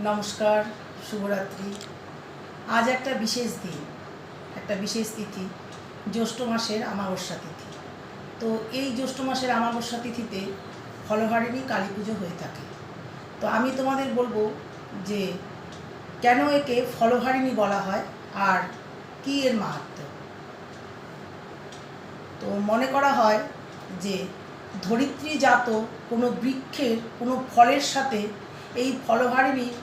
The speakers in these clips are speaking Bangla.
নমস্কার, শুভরাত্রি। আজ একটা বিশেষ দিন, একটা বিশেষ তিথি, জ্যৈষ্ঠ মাসের অমাবস্যা তিথি। তো এই জ্যৈষ্ঠ মাসের অমাবস্যা তিথিতে ফলহারিণী কালী পুজো হয়ে থাকে। তো আমি তোমাদের বলবো যে কেন একে ফলহারিণী বলা হয় আর কী এর মাহাত্ম্য। তো মনে করা হয় যে ধরিত্রীজাত কোনো বৃক্ষের কোনো ফলের সাথে এই ফলহারিণীর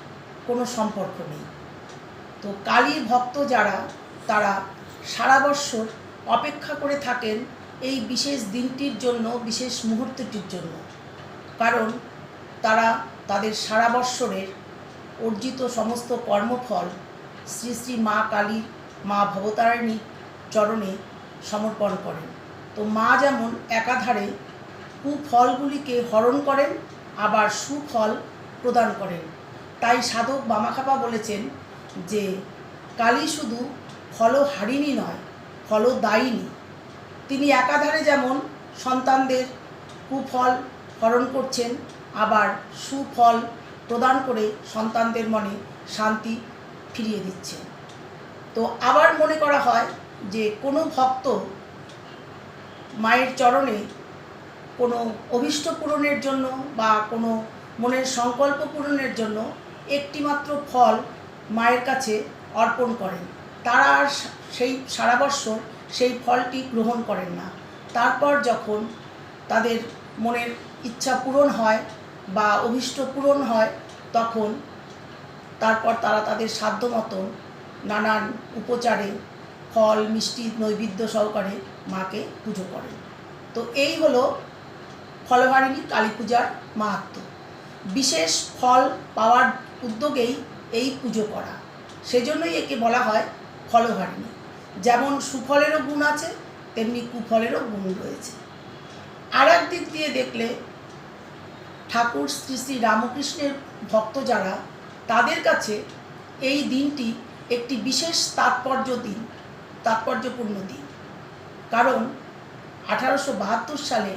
কোনো সম্পর্ক নেই। তো কালীর ভক্ত যারা, তারা সারা বৎসর অপেক্ষা করে থাকেন এই বিশেষ দিনটির জন্য, বিশেষ মুহূর্তটির জন্য। কারণ তারা তাদের সারা বৎসরের অর্জিত সমস্ত কর্মফল শ্রী শ্রী মা কালীর, মা ভবতারিণীর চরণে সমর্পণ করেন। তো মা যেমন একাধারে কুফলগুলিকে হরণ করেন, আবার সুফল প্রদান করেন। তাই সাধক বামাখ্যাপা বলেছেন যে কালী শুধু ফলহারিণী নয়, ফলদায়িনী। তিনি একাধারে যেমন সন্তানদের কুফল হরণ করছেন, আবার সুফল প্রদান করে সন্তানদের মনে শান্তি ফিরিয়ে দিচ্ছেন। তো আবার মনে করা হয় যে কোনো ভক্ত মায়ের চরণে কোনো অভীষ্ট পূরণের জন্য বা কোনো মনের সংকল্প পূরণের জন্য একটিমাত্র ফল মায়ের কাছে অর্পণ করেন। তারা আর সেই সারা বৎসর সেই ফলটি গ্রহণ করেন না। তারপর যখন তাদের মনের ইচ্ছা পূরণ হয় বা অভীষ্ট পূরণ হয়, তখন তারপর তারা তাদের সাধ্যমতো নানান উপচারে ফল মিষ্টি নৈবেদ্য সহকারে মাকে পুজো করেন। তো এই হলো ফলহারিণী কালী পূজার মাহাত্ম্য। বিশেষ ফল পাওয়ার উদ্যোগেই এই পুজো করা, সেজন্যই একে বলা হয় ফলহারিণী। যেমন সুফলেরও গুণ আছে, তেমনি কুফলেরও গুণ রয়েছে। আর এক দিক দিয়ে দেখলে ঠাকুর শ্রী শ্রী রামকৃষ্ণের ভক্ত যারা, তাদের কাছে এই দিনটি একটি বিশেষ তাৎপর্যপূর্ণ দিন। কারণ 1872 সালে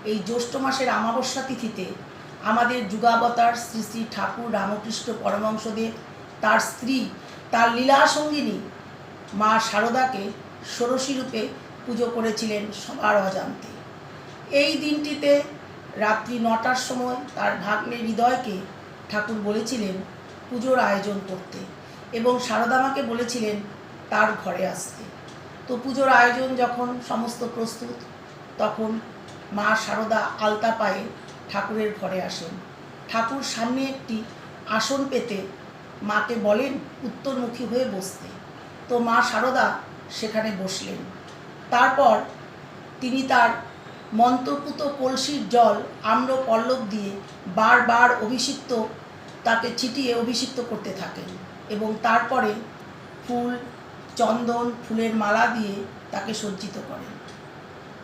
এই জ্যৈষ্ঠ মাসের অমাবস্যা তিথিতে আমাদের যুগাবতার শ্রী শ্রী ঠাকুর রামকৃষ্ণ পরমহংসদেব তার স্ত্রী, তার লীলা সঙ্গিনী মা শারদাকে ষোড়শী রূপে পুজো করেছিলেন সবার অজান্তে। এই দিনটিতে রাত্রি 9টার সময় তার ভাগ্নে হৃদয়কে ঠাকুর বলেছিলেন পুজোর আয়োজন করতে, এবং শারদামাকে বলেছিলেন তার ঘরে আসতে। তো পুজোর আয়োজন যখন সমস্ত প্রস্তুত, তখন মা শারদা আলতা পায়ে ঠাকুরের ঘরে আসেন। ঠাকুর সামনে একটি আসন পেতে মাকে বলেন উত্তরমুখী হয়ে বসতে। তো মা শারদা সেখানে বসলেন। তারপর তিনি তার মন্ত্রপুত কলসির জল আম্র পল্লব দিয়ে বারবার তাকে ছিটিয়ে অভিষিক্ত করতে থাকেন, এবং তারপরে ফুল, চন্দন, ফুলের মালা দিয়ে তাকে সজ্জিত করেন।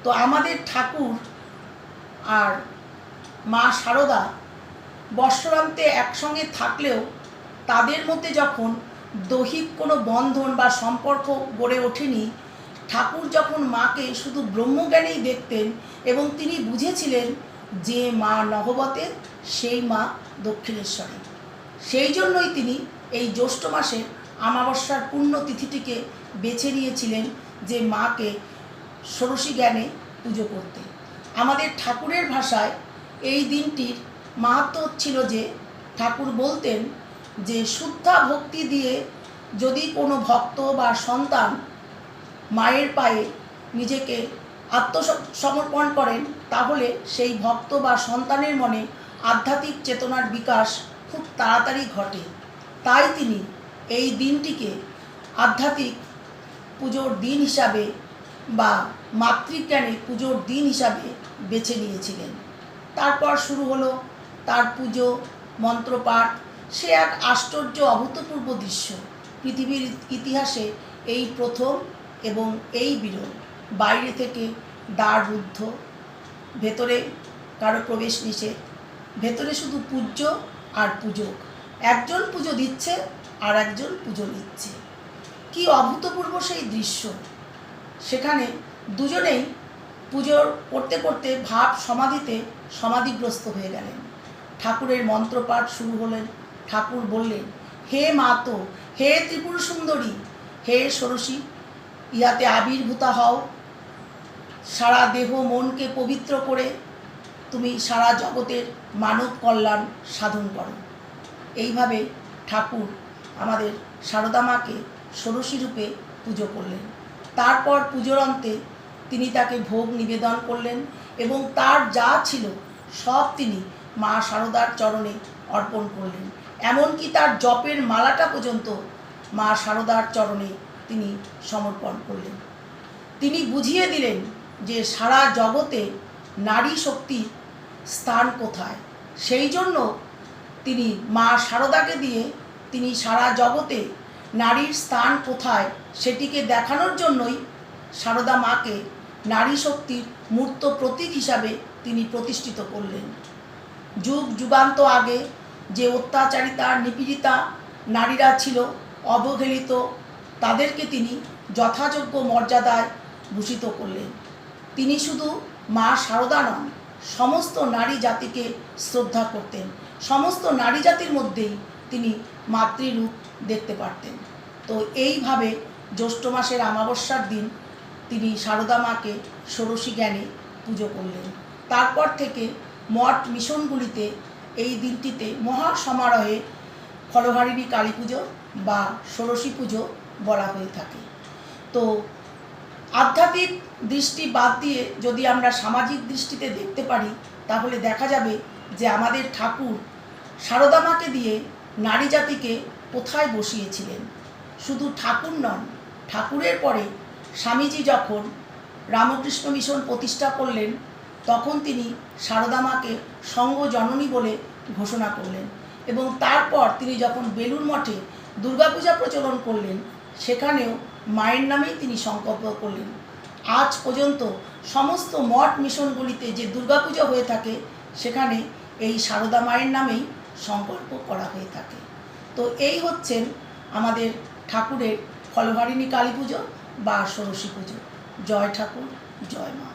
তো আমাদের ঠাকুর আর মা শারদা বৎসরান্তে একসঙ্গে থাকলেও তাদের মধ্যে যখন দৈহিক কোনো বন্ধন বা সম্পর্ক গড়ে ওঠেনি, ঠাকুর যখন মাকে শুধু ব্রহ্মজ্ঞানেই দেখতেন, এবং তিনি বুঝেছিলেন যে মা নহবতের, সেই মা দক্ষিণেশ্বরী। সেই জন্যই তিনি এই জ্যৈষ্ঠ মাসের অমাবস্যার পুণ্যতিথিটিকে বেছে নিয়েছিলেন যে মাকে ষোড়শী জ্ঞানে পুজো করতে। আমাদের ঠাকুরের ভাষায় এই দিনটির মাহাত্ম্য ছিল যে ঠাকুর বলতেন যে শুদ্ধা ভক্তি দিয়ে যদি কোনো ভক্ত বা সন্তান মায়ের পায়ে নিজেকে আত্মসমর্পণ করেন, তাহলে সেই ভক্ত বা সন্তানের মনে আধ্যাত্মিক চেতনার বিকাশ খুব তাড়াতাড়ি ঘটে। তাই তিনি এই দিনটিকে আধ্যাত্মিক পুজোর দিন হিসাবে বা মাতৃজ্ঞানে পুজোর দিন হিসাবে বেছে নিয়েছিলেন। তারপর শুরু হলো তার পুজো, মন্ত্রপাঠ। সে এক আশ্চর্য অভূতপূর্ব দৃশ্য। পৃথিবীর ইতিহাসে এই প্রথম এবং এই বিরল। বাইরে থেকে দ্বার রুদ্ধ, ভেতরে কারো প্রবেশ নিষেধ। ভেতরে শুধু পূজ্য আর পূজক, একজন পুজো দিচ্ছে আর একজন পুজো নিচ্ছে। কি অভূতপূর্ব সেই দৃশ্য! সেখানে দুজনেই পুজো করতে করতে ভাব সমাধিতে সমাধিগ্রস্ত হয়ে গেলেন। ঠাকুরের মন্ত্রপাঠ শুরু হলেন, ঠাকুর বললেন, হে মাতো, হে ত্রিপুর সুন্দরী, হে ষোড়শী, ইহাতে আবির্ভূতা হও, সারা দেহ মনকে পবিত্র করে তুমি সারা জগতের মানব কল্যাণ সাধন করো। এইভাবে ঠাকুর আমাদের সারদা মাকে ষোড়শী রূপে পুজো করলেন। তারপর পুজোর অন্তে তিনি তাকে ভোগ নিবেদন করলেন এবং তার যা ছিল সব তিনি মা সারদার চরণে অর্পণ করলেন। এমনকি তার জপের মালাটা পর্যন্ত মা সারদার চরণে তিনি সমর্পণ করলেন। তিনি বুঝিয়ে দিলেন যে সারা জগতে নারী শক্তির স্থান কোথায়। সেই জন্য তিনি মা সারদাকে দিয়ে তিনি সারা জগতে নারীর স্থান কোথায় সেটিকে দেখানোর জন্যই সারদা মাকে নারী শক্তির মূর্ত প্রতীক হিসাবে তিনি প্রতিষ্ঠিত করলেন। যুগ যুগান্ত আগে যে অত্যাচারিতা নিপীড়িতা নারীরা ছিল, অবহেলিত, তাদেরকে তিনি যথাযোগ্য মর্যাদায় ভূষিত করলেন। তিনি শুধু মা সারদা নন, সমস্ত নারী জাতিকে শ্রদ্ধা করতেন। সমস্ত নারী জাতির মধ্যেই তিনি মাতৃরূপ দেখতে পারতেন। তো এইভাবে জ্যৈষ্ঠ মাসের অমাবস্যার দিন তিনি সারদা মাকে ষোড়শী জ্ঞানে পুজো করলেন। তারপর থেকে মঠ মিশনগুলিতে এই দিনটিতে মহা সমারোহে ফলহারিণী কালী পুজো বা ষোড়শী পুজো বলা হয়ে থাকে। তো আধ্যাত্মিক দৃষ্টি বাদ দিয়ে যদি আমরা সামাজিক দৃষ্টিতে দেখতে পারি, তাহলে দেখা যাবে যে আমাদের ঠাকুর সারদা মাকে দিয়ে নারী জাতিকে কোথায় বসিয়েছিলেন। শুধু ঠাকুর নন, ঠাকুরের পরে স্বামীজি যখন রামকৃষ্ণ মিশন প্রতিষ্ঠা করলেন, তখন তিনি সারদা মাকে সঙ্গ জননী বলে ঘোষণা করলেন এবং তারপর তিনি যখন বেলুড় মঠে দুর্গাপূজা প্রচলন করলেন, সেখানেও মায়ের নামেই তিনি সংকল্প করলেন। আজ পর্যন্ত সমস্ত মঠ মিশনগুলিতে যে দুর্গাপূজা হয়ে থাকে, সেখানে এই সারদা মায়ের নামেই সংকল্প করা হয়ে থাকে। তো এই হচ্ছেন আমাদের ঠাকুরের ফলহারিণী কালী পুজো বা ষোড়শী পুজো। জয় ঠাকুর, জয় মা।